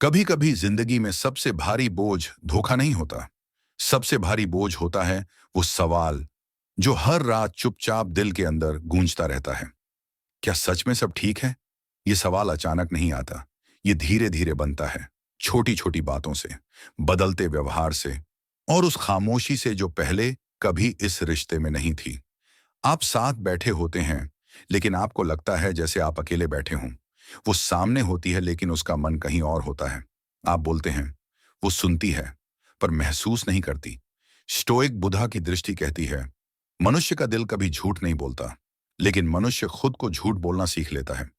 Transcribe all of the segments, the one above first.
कभी कभी जिंदगी में सबसे भारी बोझ धोखा नहीं होता। सबसे भारी बोझ होता है वो सवाल जो हर रात चुपचाप दिल के अंदर गूंजता रहता है। क्या सच में सब ठीक है? ये सवाल अचानक नहीं आता। ये धीरे धीरे बनता है, छोटी छोटी बातों से, बदलते व्यवहार से, और उस खामोशी से जो पहले कभी इस रिश्ते में नहीं थी। आप साथ बैठे होते हैं, लेकिन आपको लगता है जैसे आप अकेले बैठे हों। वो सामने होती है, लेकिन उसका मन कहीं और होता है। आप बोलते हैं, वो सुनती है पर महसूस नहीं करती। स्टोइक बुद्धा की दृष्टि कहती है, मनुष्य का दिल कभी झूठ नहीं बोलता, लेकिन मनुष्य खुद को झूठ बोलना सीख लेता है।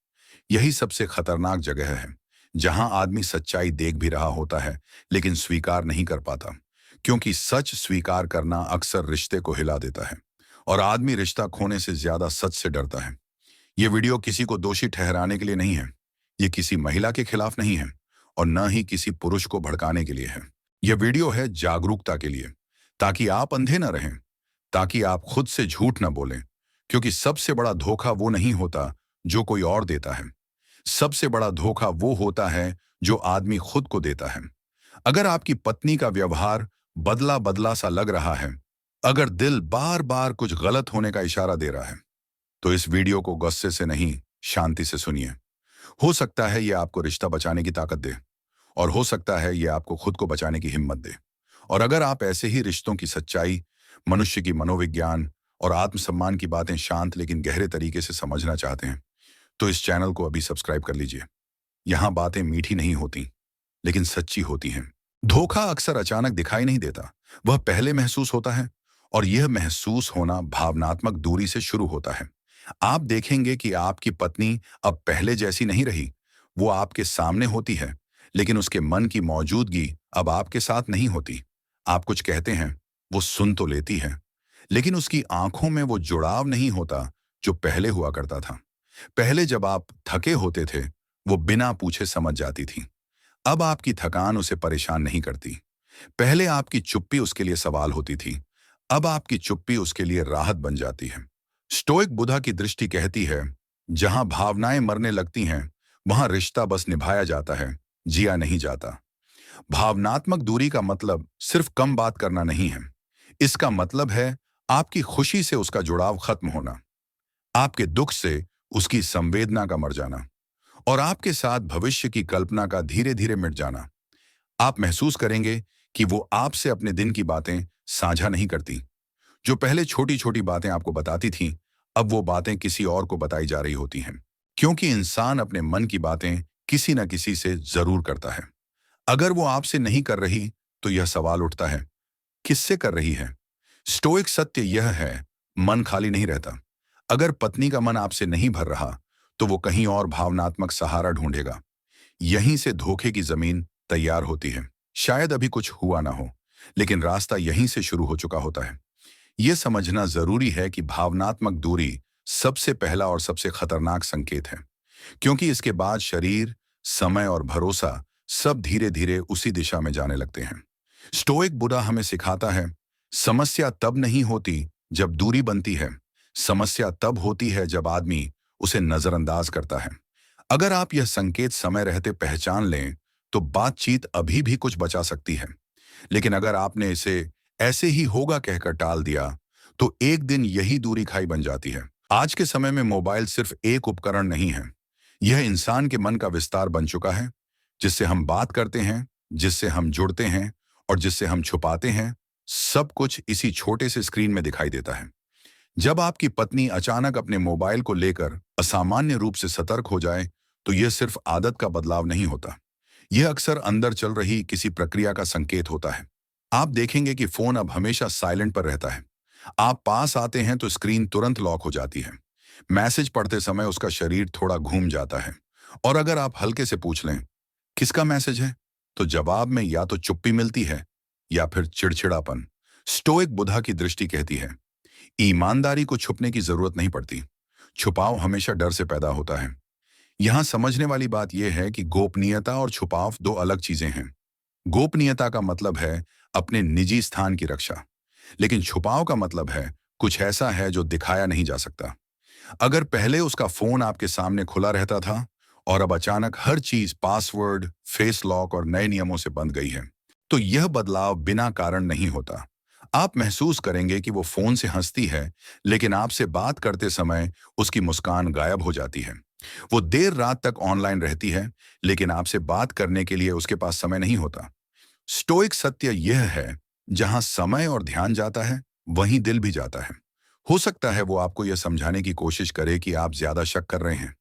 यही सबसे खतरनाक जगह है, जहां आदमी सच्चाई देख भी रहा होता है, लेकिन स्वीकार नहीं कर पाता। क्योंकि सच स्वीकार करना अक्सर रिश्ते को हिला देता है, और आदमी रिश्ता खोने से ज्यादा सच से डरता है। ये वीडियो किसी को दोषी ठहराने के लिए नहीं है। ये किसी महिला के खिलाफ नहीं है, और न ही किसी पुरुष को भड़काने के लिए है। यह वीडियो है जागरूकता के लिए, ताकि आप अंधे न रहें, ताकि आप खुद से झूठ न बोलें। क्योंकि सबसे बड़ा धोखा वो नहीं होता जो कोई और देता है। सबसे बड़ा धोखा वो होता है जो आदमी खुद को देता है। अगर आपकी पत्नी का व्यवहार बदला बदला सा लग रहा है, अगर दिल बार बार कुछ गलत होने का इशारा दे रहा है, तो इस वीडियो को गुस्से से नहीं, शांति से सुनिए। हो सकता है ये आपको रिश्ता बचाने की ताकत दे, और हो सकता है ये आपको खुद को बचाने की हिम्मत दे। और अगर आप ऐसे ही रिश्तों की सच्चाई, मनुष्य की मनोविज्ञान और आत्मसम्मान की बातें शांत लेकिन गहरे तरीके से समझना चाहते हैं, तो इस चैनल को अभी सब्सक्राइब कर लीजिए। यहाँ बातें मीठी नहीं होती, लेकिन सच्ची होती हैं। धोखा अक्सर अचानक दिखाई नहीं देता, वह पहले महसूस होता है। और यह महसूस होना भावनात्मक दूरी से शुरू होता है। आप देखेंगे कि आपकी पत्नी अब पहले जैसी नहीं रही। वो आपके सामने होती है, लेकिन उसके मन की मौजूदगी अब आपके साथ नहीं होती। आप कुछ कहते हैं, वो सुन तो लेती है, लेकिन उसकी आंखों में वो जुड़ाव नहीं होता जो पहले हुआ करता था। पहले जब आप थके होते थे, वो बिना पूछे समझ जाती थी। अब आपकी थकान उसे परेशान नहीं करती। पहले आपकी चुप्पी उसके लिए सवाल होती थी, अब आपकी चुप्पी उसके लिए राहत बन जाती है। स्टोइक बुद्धा की दृष्टि कहती है, जहां भावनाएं मरने लगती हैं, वहां रिश्ता बस निभाया जाता है, जिया नहीं जाता। भावनात्मक दूरी का मतलब सिर्फ कम बात करना नहीं है। इसका मतलब है आपकी खुशी से उसका जुड़ाव खत्म होना, आपके दुख से उसकी संवेदना का मर जाना, और आपके साथ भविष्य की कल्पना का धीरे धीरे मिट जाना। आप महसूस करेंगे कि वो आपसे अपने दिन की बातें साझा नहीं करती। जो पहले छोटी छोटी बातें आपको बताती थीं, अब वो बातें किसी और को बताई जा रही होती हैं। क्योंकि इंसान अपने मन की बातें किसी न किसी से जरूर करता है। अगर वो आपसे नहीं कर रही, तो यह सवाल उठता है, किससे कर रही है? स्टोइक सत्य यह है, मन खाली नहीं रहता। अगर पत्नी का मन आपसे नहीं भर रहा, तो वो कहीं और भावनात्मक सहारा ढूंढेगा। यहीं से धोखे की जमीन तैयार होती है। शायद अभी कुछ हुआ ना हो, लेकिन रास्ता यहीं से शुरू हो चुका होता है। यह समझना जरूरी है कि भावनात्मक दूरी सबसे पहला और सबसे खतरनाक संकेत है। क्योंकि इसके बाद शरीर, समय और भरोसा सब धीरे धीरे उसी दिशा में जाने लगते हैं। स्टोइक बुद्धा हमें सिखाता है, समस्या तब नहीं होती जब दूरी बनती है। समस्या तब होती है जब आदमी उसे नजरअंदाज करता है। अगर आप यह संकेत समय रहते पहचान लें, तो बातचीत अभी भी कुछ बचा सकती है। लेकिन अगर आपने इसे ऐसे ही होगा कहकर टाल दिया, तो एक दिन यही दूरी खाई बन जाती है। आज के समय में मोबाइल सिर्फ एक उपकरण नहीं है, यह इंसान के मन का विस्तार बन चुका है। जिससे हम बात करते हैं, जिससे हम जुड़ते हैं, और जिससे हम छुपाते हैं, सब कुछ इसी छोटे से स्क्रीन में दिखाई देता है। जब आपकी पत्नी अचानक अपने मोबाइल को लेकर असामान्य रूप से सतर्क हो जाए, तो यह सिर्फ आदत का बदलाव नहीं होता। यह अक्सर अंदर चल रही किसी प्रक्रिया का संकेत होता है। आप देखेंगे कि फोन अब हमेशा साइलेंट पर रहता है। आप पास आते हैं तो स्क्रीन तुरंत लॉक हो जाती है। मैसेज पढ़ते समय उसका शरीर थोड़ा घूम जाता है। और अगर आप हल्के से पूछ लें, किसका मैसेज है, तो जवाब में या तो चुप्पी मिलती है या फिर चिड़चिड़ापन। स्टोइक बुद्धा की दृष्टि कहती है, ईमानदारी को छुपने की जरूरत नहीं पड़ती। छुपाव हमेशा डर से पैदा होता है। यहां समझने वाली बात यह है कि गोपनीयता और छुपाव दो अलग चीजें हैं। गोपनीयता का मतलब है अपने निजी स्थान की रक्षा, लेकिन छुपाव का मतलब है कुछ ऐसा है जो दिखाया नहीं जा सकता। अगर पहले उसका फोन आपके सामने खुला रहता था और अब अचानक हर चीज पासवर्ड, फेस लॉक और नए नियमों से बंध गई है। तो यह बदलाव बिना कारण नहीं होता। आप महसूस करेंगे कि वो फोन से हंसती है, लेकिन आपसे बात करते समय उसकी मुस्कान गायब हो जाती है। वो देर रात तक ऑनलाइन रहती है, लेकिन आपसे बात करने के लिए उसके पास समय नहीं होता। स्टोइक सत्य यह है, जहां समय और ध्यान जाता है, वहीं दिल भी जाता है। हो सकता है वो आपको यह समझाने की कोशिश करे कि आप ज्यादा शक कर रहे हैं,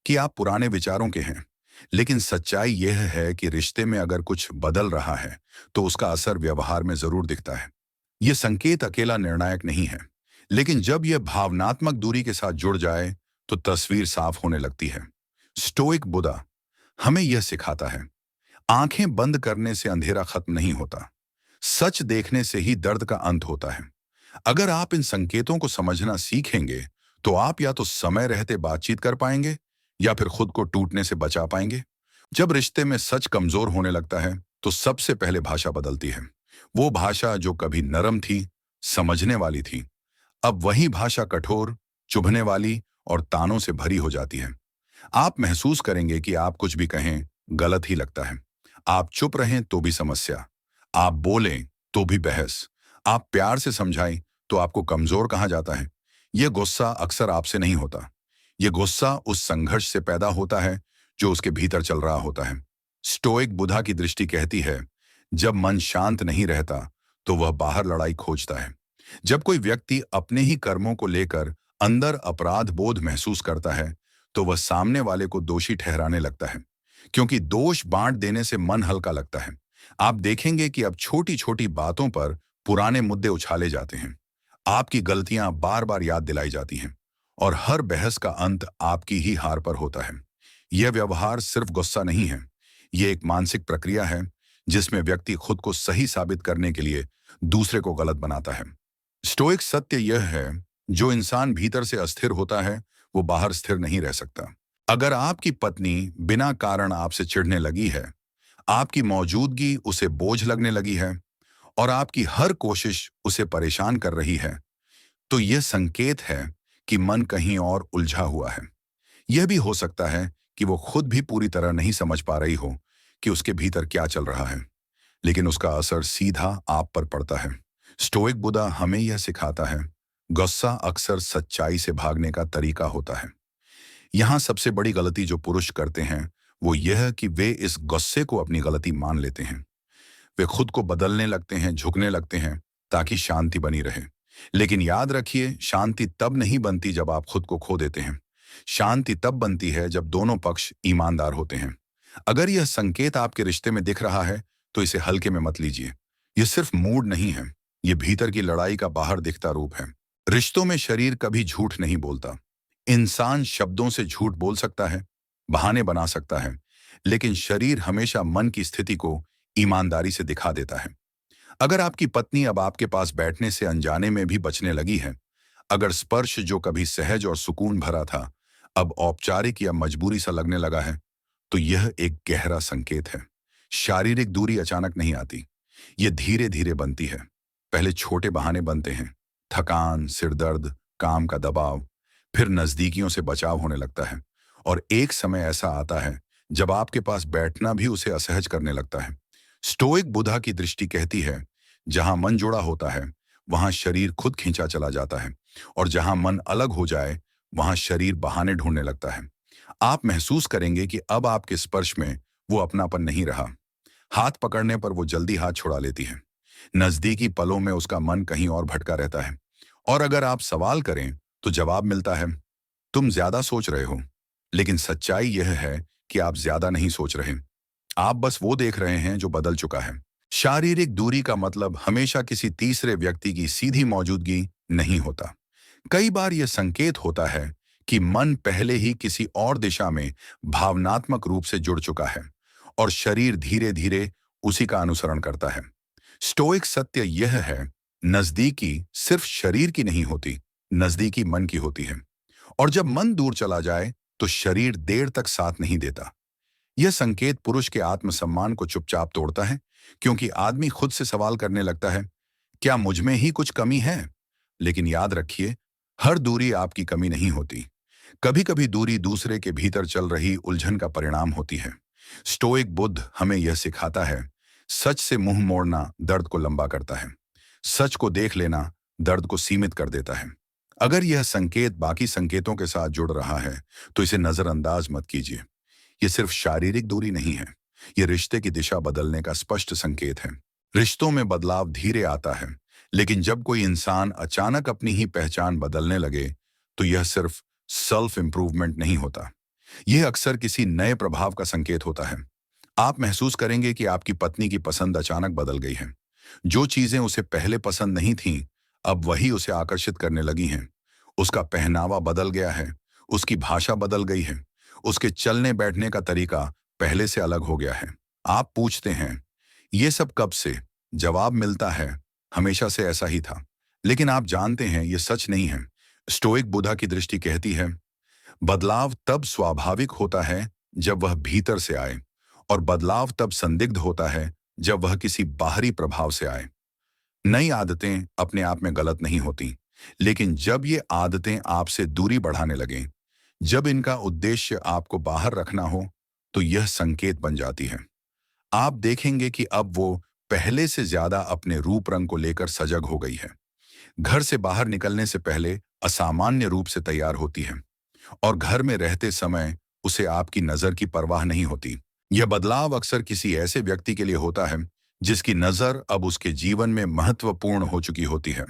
कि आप पुराने विचारों के हैं। लेकिन सच्चाई यह है कि रिश्ते में अगर कुछ बदल रहा है, तो उसका असर व्यवहार में जरूर दिखता है। यह संकेत अकेला निर्णायक नहीं है, लेकिन जब यह भावनात्मक दूरी के साथ जुड़ जाए, तो तस्वीर साफ होने लगती है। स्टोइक बुद्धा हमें यह सिखाता है, आंखें बंद करने से अंधेरा खत्म नहीं होता, सच देखने से ही दर्द का अंत होता है। अगर आप इन संकेतों को समझना सीखेंगे, तो आप या तो समय रहते बातचीत कर पाएंगे, या फिर खुद को टूटने से बचा पाएंगे। जब रिश्ते में सच कमजोर होने लगता है, तो सबसे पहले भाषा बदलती है। वो भाषा जो कभी नरम थी, समझने वाली थी, अब वही भाषा कठोर, चुभने वाली और तानों से भरी हो जाती है। आप महसूस करेंगे कि आप कुछ भी कहें, गलत ही लगता है। आप चुप रहें तो भी समस्या, आप बोलें तो भी बहस, आप प्यार से समझाएं तो आपको कमजोर कहा जाता है। यह गुस्सा अक्सर आपसे नहीं होता। यह गुस्सा उस संघर्ष से पैदा होता है जो उसके भीतर चल रहा होता है। स्टोइक बुद्धा की दृष्टि कहती है, जब मन शांत नहीं रहता, तो वह बाहर लड़ाई खोजता है। जब कोई व्यक्ति अपने ही कर्मों को लेकर अंदर अपराध बोध महसूस करता है, तो वह सामने वाले को दोषी ठहराने लगता है, क्योंकि दोष बांट देने से मन हल्का लगता है। आप देखेंगे कि अब छोटी छोटी बातों पर पुराने मुद्दे उछाले जाते हैं, आपकी गलतियां बार बार याद दिलाई जाती हैं, और हर बहस का अंत आपकी ही हार पर होता है। यह व्यवहार सिर्फ गुस्सा नहीं है, यह एक मानसिक प्रक्रिया है, जिसमें व्यक्ति खुद को सही साबित करने के लिए दूसरे को गलत बनाता है। स्टोइक सत्य यह है, जो इंसान भीतर से अस्थिर होता है, वो बाहर स्थिर नहीं रह सकता। अगर आपकी पत्नी बिना कारण आपसे चिढ़ने लगी है, आपकी मौजूदगी उसे बोझ लगने लगी है, और आपकी हर कोशिश उसे परेशान कर रही है, तो यह संकेत है कि मन कहीं और उलझा हुआ है। यह भी हो सकता है कि वो खुद भी पूरी तरह नहीं समझ पा रही हो कि उसके भीतर क्या चल रहा है, लेकिन उसका असर सीधा आप पर पड़ता है। स्टोइक बुद्धा हमें यह सिखाता है, गुस्सा अक्सर सच्चाई से भागने का तरीका होता है। यहाँ सबसे बड़ी गलती जो पुरुष करते हैं, वो यह कि वे इस गुस्से को अपनी गलती मान लेते हैं। वे खुद को बदलने लगते हैं, झुकने लगते हैं, ताकि शांति बनी रहे। लेकिन याद रखिए, शांति तब नहीं बनती जब आप खुद को खो देते हैं। शांति तब बनती है जब दोनों पक्ष ईमानदार होते हैं। अगर यह संकेत आपके रिश्ते में दिख रहा है, तो इसे हल्के में मत लीजिए। यह सिर्फ मूड नहीं है, यह भीतर की लड़ाई का बाहर दिखता रूप है। रिश्तों में शरीर कभी झूठ नहीं बोलता। इंसान शब्दों से झूठ बोल सकता है, बहाने बना सकता है, लेकिन शरीर हमेशा मन की स्थिति को ईमानदारी से दिखा देता है। अगर आपकी पत्नी अब आपके पास बैठने से अनजाने में भी बचने लगी है, अगर स्पर्श जो कभी सहज और सुकून भरा था, अब औपचारिक या मजबूरी सा लगने लगा है, तो यह एक गहरा संकेत है। शारीरिक दूरी अचानक नहीं आती, यह धीरे धीरे बनती है। पहले छोटे बहाने बनते हैं, थकान, सिरदर्द, काम का दबाव, फिर नजदीकियों से बचाव होने लगता है, और एक समय ऐसा आता है जब आपके पास बैठना भी उसे असहज करने लगता है। स्टोइक बुद्धा की दृष्टि कहती है, जहां मन जुड़ा होता है, वहां शरीर खुद खींचा चला जाता है, और जहां मन अलग हो जाए, वहां शरीर बहाने ढूंढने लगता है। आप महसूस करेंगे कि अब आपके स्पर्श में वो अपनापन नहीं रहा। हाथ पकड़ने पर वो जल्दी हाथ छुड़ा लेती है। नजदीकी पलों में उसका मन कहीं और भटका रहता है, और अगर आप सवाल करें, तो जवाब मिलता है, तुम ज्यादा सोच रहे हो। लेकिन सच्चाई यह है कि आप ज्यादा नहीं सोच रहे, आप बस वो देख रहे हैं जो बदल चुका है। शारीरिक दूरी का मतलब हमेशा किसी तीसरे व्यक्ति की सीधी मौजूदगी नहीं होता। कई बार यह संकेत होता है कि मन पहले ही किसी और दिशा में भावनात्मक रूप से जुड़ चुका है, और शरीर धीरे धीरे उसी का अनुसरण करता है। स्टोइक सत्य यह है, नजदीकी सिर्फ शरीर की नहीं होती, नजदीकी मन की होती है। और जब मन दूर चला जाए, तो शरीर देर तक साथ नहीं देता। यह संकेत पुरुष के आत्मसम्मान को चुपचाप तोड़ता है, क्योंकि आदमी खुद से सवाल करने लगता है, क्या मुझ में ही कुछ कमी है? लेकिन याद रखिए, हर दूरी आपकी कमी नहीं होती। कभी कभी दूरी दूसरे के भीतर चल रही उलझन का परिणाम होती है। स्टोइक बुद्ध हमें यह सिखाता है, सच से मुंह मोड़ना दर्द को लंबा करता है। सच को देख लेना दर्द को सीमित कर देता है। अगर यह संकेत बाकी संकेतों के साथ जुड़ रहा है तो इसे नजरअंदाज मत कीजिए। यह सिर्फ शारीरिक दूरी नहीं है, यह रिश्ते की दिशा बदलने का स्पष्ट संकेत है। रिश्तों में बदलाव धीरे आता है, लेकिन जब कोई इंसान अचानक अपनी ही पहचान बदलने लगे तो यह सिर्फ सेल्फ इंप्रूवमेंट नहीं होता, यह अक्सर किसी नए प्रभाव का संकेत होता है। आप महसूस करेंगे कि आपकी पत्नी की पसंद अचानक बदल गई है। जो चीजें उसे पहले पसंद नहीं थीं, अब वही उसे आकर्षित करने लगी हैं। उसका पहनावा बदल गया है, उसकी भाषा बदल गई है, उसके चलने बैठने का तरीका पहले से अलग हो गया है। आप पूछते हैं, ये सब कब से? जवाब मिलता है, हमेशा से ऐसा ही था। लेकिन आप जानते हैं, ये सच नहीं है। स्टोइक बुद्धा की दृष्टि कहती है, बदलाव तब स्वाभाविक होता है जब वह भीतर से आए, और बदलाव तब संदिग्ध होता है जब वह किसी बाहरी प्रभाव से आए। नई आदतें अपने आप में गलत नहीं होती, लेकिन जब ये आदतें आपसे दूरी बढ़ाने लगें, जब इनका उद्देश्य आपको बाहर रखना हो, तो यह संकेत बन जाती है। आप देखेंगे कि अब वो पहले से ज्यादा अपने रूप रंग को लेकर सजग हो गई है। घर से बाहर निकलने से पहले असामान्य रूप से तैयार होती है, और घर में रहते समय उसे आपकी नजर की परवाह नहीं होती। यह बदलाव अक्सर किसी ऐसे व्यक्ति के लिए होता है जिसकी नजर अब उसके जीवन में महत्वपूर्ण हो चुकी होती है।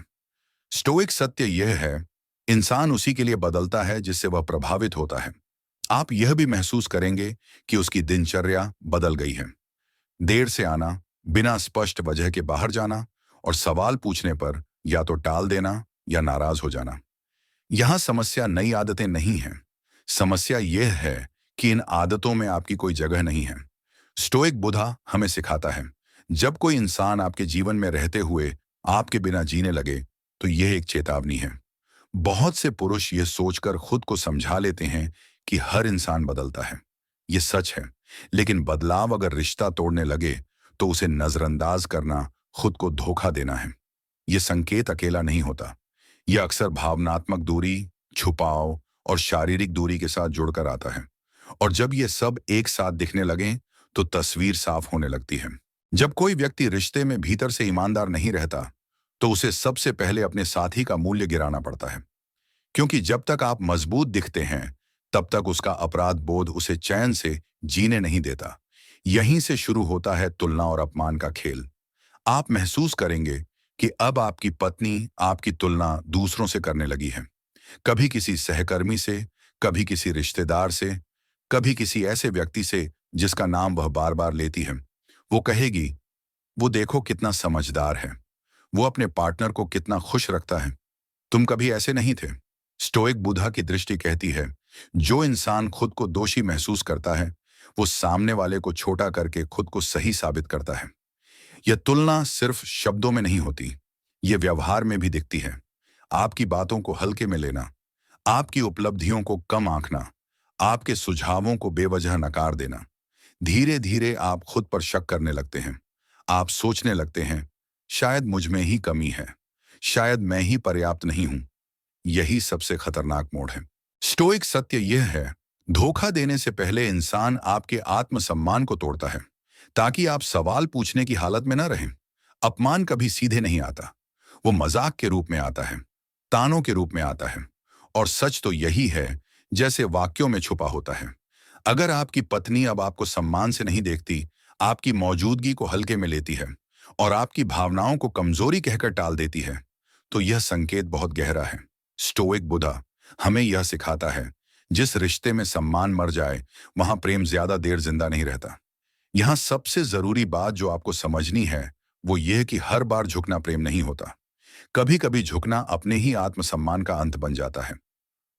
स्टोइक सत्य यह है, इंसान उसी के लिए बदलता है जिससे वह प्रभावित होता है। आप यह भी महसूस करेंगे कि उसकी दिनचर्या बदल गई है। देर से आना, बिना स्पष्ट वजह के बाहर जाना, और सवाल पूछने पर या तो टाल देना या नाराज हो जाना। यहां समस्या नई आदतें नहीं है, समस्या यह है कि इन आदतों में आपकी कोई जगह नहीं है। स्टोइक बुद्धा हमें सिखाता है, जब कोई इंसान आपके जीवन में रहते हुए आपके बिना जीने लगे तो यह एक चेतावनी है। बहुत से पुरुष ये सोचकर खुद को समझा लेते हैं कि हर इंसान बदलता है। ये सच है, लेकिन बदलाव अगर रिश्ता तोड़ने लगे तो उसे नजरअंदाज करना खुद को धोखा देना है। यह संकेत अकेला नहीं होता, यह अक्सर भावनात्मक दूरी, छुपाव और शारीरिक दूरी के साथ जुड़कर आता है। और जब ये सब एक साथ दिखने लगें तो तस्वीर साफ होने लगती है। जब कोई व्यक्ति रिश्ते में भीतर से ईमानदार नहीं रहता तो उसे सबसे पहले अपने साथी का मूल्य गिराना पड़ता है, क्योंकि जब तक आप मजबूत दिखते हैं तब तक उसका अपराध बोध उसे चैन से जीने नहीं देता। यहीं से शुरू होता है तुलना और अपमान का खेल। आप महसूस करेंगे कि अब आपकी पत्नी आपकी तुलना दूसरों से करने लगी है, कभी किसी सहकर्मी से, कभी किसी रिश्तेदार से, कभी किसी ऐसे व्यक्ति से जिसका नाम वह बार बार लेती है। वो कहेगी, वो देखो कितना समझदार है, वो अपने पार्टनर को कितना खुश रखता है, तुम कभी ऐसे नहीं थे। स्टोइक बुद्धा की दृष्टि कहती है, जो इंसान खुद को दोषी महसूस करता है वो सामने वाले को छोटा करके खुद को सही साबित करता है। यह तुलना सिर्फ शब्दों में नहीं होती, यह व्यवहार में भी दिखती है। आपकी बातों को हल्के में लेना, आपकी उपलब्धियों को कम आंकना, आपके सुझावों को बेवजह नकार देना। धीरे धीरे आप खुद पर शक करने लगते हैं। आप सोचने लगते हैं, शायद मुझ में ही कमी है, शायद मैं ही पर्याप्त नहीं हूं। यही सबसे खतरनाक मोड़ है। स्टोइक सत्य यह है, धोखा देने से पहले इंसान आपके आत्मसम्मान को तोड़ता है, ताकि आप सवाल पूछने की हालत में न रहें। अपमान कभी सीधे नहीं आता, वो मजाक के रूप में आता है, तानों के रूप में आता है। और सच तो यही है जैसे वाक्यों में छुपा होता है। अगर आपकी पत्नी अब आपको सम्मान से नहीं देखती, आपकी मौजूदगी को हल्के में लेती है और आपकी भावनाओं को कमजोरी कहकर टाल देती है, तो यह संकेत बहुत गहरा है। स्टोइक बुद्धा हमें यह सिखाता है, जिस रिश्ते में सम्मान मर जाए वहां प्रेम ज्यादा देर जिंदा नहीं रहता। यहां सबसे जरूरी बात जो आपको समझनी है वो यह कि हर बार झुकना प्रेम नहीं होता। कभी कभी झुकना अपने ही आत्मसम्मान का अंत बन जाता है।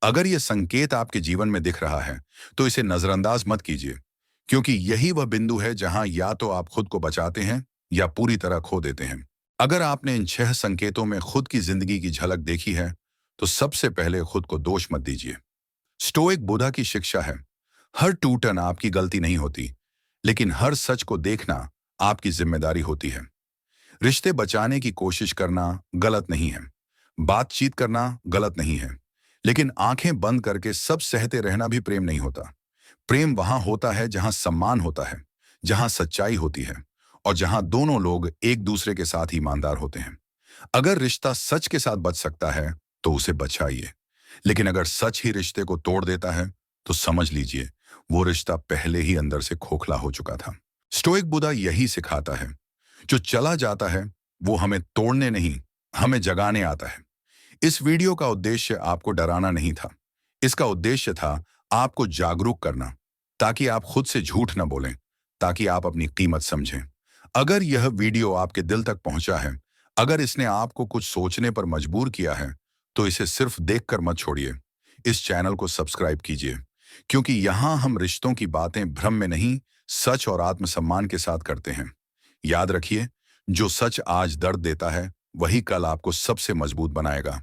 अगर यह संकेत आपके जीवन में दिख रहा है तो इसे नजरअंदाज मत कीजिए, क्योंकि यही वह बिंदु है जहां या तो आप खुद को बचाते हैं या पूरी तरह खो देते हैं। अगर आपने इन 6 संकेतों में खुद की जिंदगी की झलक देखी है तो सबसे पहले खुद को दोष मत दीजिए। स्टोइक बुद्धा की शिक्षा है, हर टूटन आपकी गलती नहीं होती, लेकिन हर सच को देखना आपकी जिम्मेदारी होती है। रिश्ते बचाने की कोशिश करना गलत नहीं है, बातचीत करना गलत नहीं है, लेकिन आंखें बंद करके सब सहते रहना भी प्रेम नहीं होता। प्रेम वहां होता है जहां सम्मान होता है, जहां सच्चाई होती है और जहां दोनों लोग एक दूसरे के साथ ईमानदार होते हैं। अगर रिश्ता सच के साथ बच सकता है तो उसे बचाइए, लेकिन अगर सच ही रिश्ते को तोड़ देता है तो समझ लीजिए वो रिश्ता पहले ही अंदर से खोखला हो चुका था। स्टोइक बुद्धा यही सिखाता है, जो चला जाता है वो हमें तोड़ने नहीं, हमें जगाने आता है। इस वीडियो का उद्देश्य आपको डराना नहीं था। इसका उद्देश्य था आपको जागरूक करना, ताकि आप खुद से झूठ न बोलें, ताकि आप अपनी कीमत समझें। अगर यह वीडियो आपके दिल तक पहुंचा है, अगर इसने आपको कुछ सोचने पर मजबूर किया है, तो इसे सिर्फ देखकर मत छोड़िए। इस चैनल को सब्सक्राइब कीजिए, क्योंकि यहां हम रिश्तों की बातें भ्रम में नहीं, सच और आत्मसम्मान के साथ करते हैं। याद रखिए, जो सच आज दर्द देता है वही कल आपको सबसे मजबूत बनाएगा।